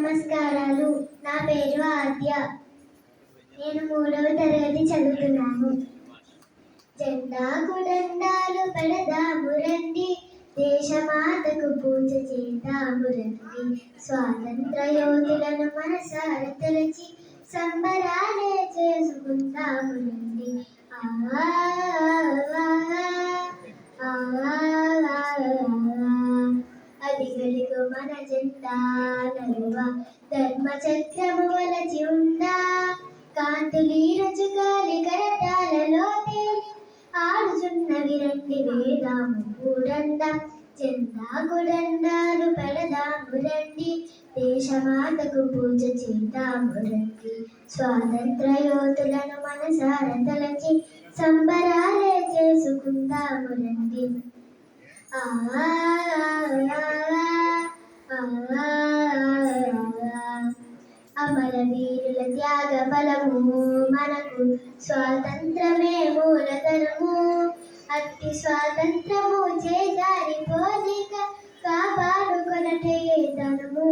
నమస్కారాలు. నా పేరు ఆద్య. నేను 3వ తరగతి చదువుతున్నాను. జెండాకు దండాలు పెడదాము రండి, దేశమాతకు పూజ చేద్దాము రండి, స్వాతంత్ర యోధులను మనసార తలచి సంబరాలే చేసుకుందాము రండి. అదిగదిగో మన జెండా నలువ ధర్మ చక్రము వలచి ఉందా, కాంతులీరచు గాలి కరటాలలో తేలి ఆడుచున్నవి రండి వేదాము కూడండ. జెండాకు దండాలు పెడదాము రండి, దేశమాతకు పూజ చేద్దాము రండి, స్వాతంత్ర యోధులను మనసార తలచి సంబరాలే చేసుకుందాము రండి. అమరవీరుల త్యాగ ఫలము మనకు స్వాతంత్రమే మూలధనము, అట్టి స్వాతంత్రము చేజారిపోనిక కాపాడుకొనటే ధనము.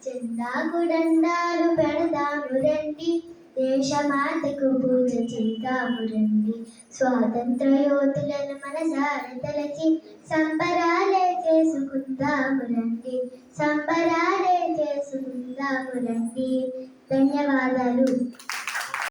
జెండాకు దండాలు పెడదాము రండి, దేశమాతకు పూజ చేద్దాము రండి, స్వాతంత్ర యోధులను మనసార తలచి సంబరాలే చేసుకుందాము రండి, సంబరాలే చేసుకుందాము రండి. ధన్యవాదాలు.